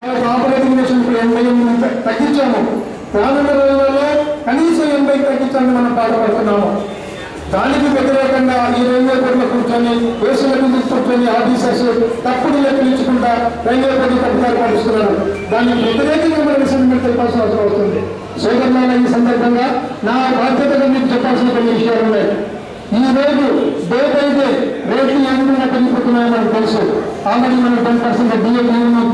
Operating machine 80 తగ్గించాము. రానున్న రోజులలో కనీసం 80 తగ్గించాలని మనం బాధపడుతున్నాము. దానికి వ్యతిరేకంగా ఈ రైల్వే బోర్డులో కూర్చొని వేసుల మీద కూర్చొని ఆఫీసర్స్ తప్పుడు లెక్కలించకుండా రైల్వే బోర్డు తప్పుదారి పడుతున్నారు. దానికి వ్యతిరేకంగా మనం రిసెంట్మెంట్ తెలిపాల్సిన అవసరం వస్తుంది. సోదరులైన ఈ సందర్భంగా నా బాధ్యతగా మీకు చెప్పాల్సిన కొన్ని విషయాలు ఉన్నాయి. ఈ రోజు డే బై డే రేట్లు ఏ విధంగా పెరిగిపోతున్నాయో మనకు తెలుసు. ఆల్రెడీ మనం 10% డిఏ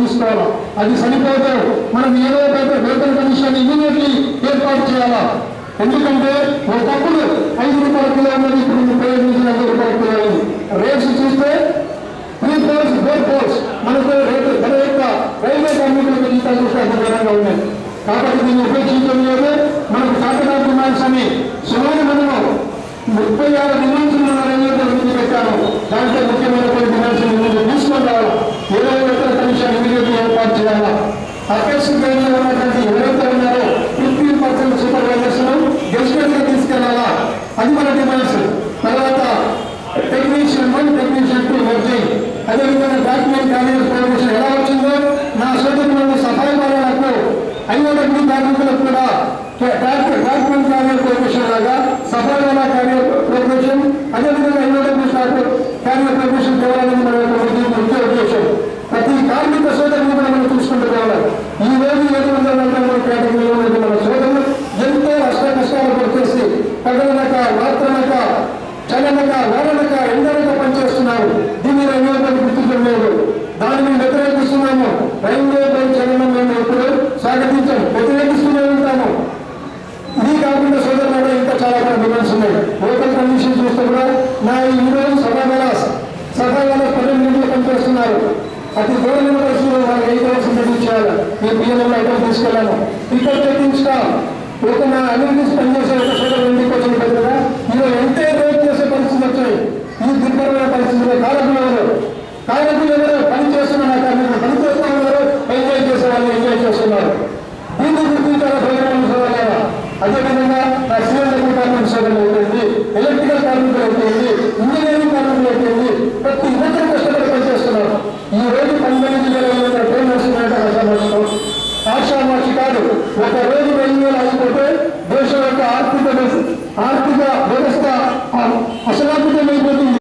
తీసుకోవాలా. అది సరిపోతే మనం ఏదో వేతన కమిషన్ ఇమీడియట్లీ ఏర్పాటు చేయాలా. ఎందుకంటే ఒకప్పుడు 5 రూపాయల కిలో ఉన్నది ఇప్పుడు 35 నుంచి 40 రూపాయల కిలో అయింది. రేట్స్ చూస్తే 3 పోల్స్ 4 పోల్స్ మనకు రేటు ధర యొక్క రైల్వే కార్మికులకు జీతాలు చూస్తే అద్భుతంగా ఉన్నాయి. కాబట్టి దీన్ని ఉపేక్షించడం లేదు. మనకు కాకినాడ డిమాండ్స్ అని సుమారు మనము 36 డిమాండ్స్ మన రైల్వే ముందు పెట్టాము. దాంట్లో ముఖ్యమైనటువంటి డిమాండ్స్ ముందు తీసుకొని రావాలా. ఏదో వేతన కమిషన్ ఇమీడియట్లీ ఏర్పాటు చేయాలా. అధ్యక్ష ట్రైన్లో ఉన్నటువంటి ఎవరైతే ఉన్నారో 15% సూపర్వైజర్స్ గెస్టెడ్ గా తీసుకెళ్లాలా. అది మన డిమాండ్స్. తర్వాత టెక్నీషియన్ 1 టెక్నీషియన్ 2 వర్జింగ్. అదేవిధంగా డాక్యుమెంట్ క్యారియర్ ప్రమోషన్ ఎలా వచ్చిందో నా సోదరులను సఫాయి వాళ్ళకు ఐఓడబ్ల్యూ కార్మికులకు కూడా డాక్యుమెంట్ క్యారియర్ ప్రమోషన్ లాగా సఫాయి వాళ్ళ క్యారియర్ ప్రమోషన్, అదేవిధంగా ఐఓడబ్ల్యూ క్యారియర్ ప్రమోషన్ చేయాలనేది మన ముఖ్య ఉద్దేశం. ప్రతి కార్మిక సోదరుని కూడా మనం చూసుకుంటూ పోవాలి. ఈ రోజు 743 కేటగిరీలో ఉన్న మన సోదరులు ఎంతో కష్టాలు పనిచేసి పగలనక రాత్రనక చలనక వారనక ఎండనక పనిచేస్తున్నారు. దీన్ని రైల్వే బోర్డు గుర్తించడం లేదు. దానిని వ్యతిరేకిస్తున్నాము. రైల్వే బోర్డు చలనం మేము ఎప్పుడు స్వాగతించాము, వ్యతిరేకిస్తూనే ఉంటాము. ఇది కాకుండా సోదరులు ఇంకా చాలా డిమాండ్స్ ఉన్నాయి. లోకల్ కండిషన్ చూస్తే కూడా ఈ రోజు సభా వేళ 12 గంటలు పనిచేస్తున్నారు. అతి దూరమైన పరిస్థితుల్లో వాళ్ళు 8 అవర్స్ ఇంట్రడ్యూస్ చేయాలి. నేను బియ్యంలో ఐటమ్ తీసుకెళ్ళాను. ఇక్కడ చెకింగ్ స్టాఫ్ ఒక నా అన్నింటినీ పనిచేసే ఒక సోదరు ఇంటికి వచ్చిన పెద్దగా ఈరోజు ఎంతే రేట్ చేసే పరిస్థితులు వచ్చాయి. ఈ దుర్భరమైన పరిస్థితుల్లో కారకులు ఎవరు పని చేస్తున్న నా కార్మికులు పని చేస్తూ ఉన్నారు. ఎంజాయ్ చేసే వాళ్ళు ఎంజాయ్ చేస్తున్నారు. దీన్ని గుర్తించాలా ప్రోగ్రామ్ సోదరులారా. అదేవిధంగా నా సివిల్ కార్మిక సోదరులు అయిపోయింది, ఎలక్ట్రికల్ కార్మికులు అయిపోయింది, ఇంజనీరింగ్ కార్మికులు అయిపోయింది, ప్రతి ఒక్కరు కష్టపడి పనిచేస్తున్నారు. ఈ రోజు 12,000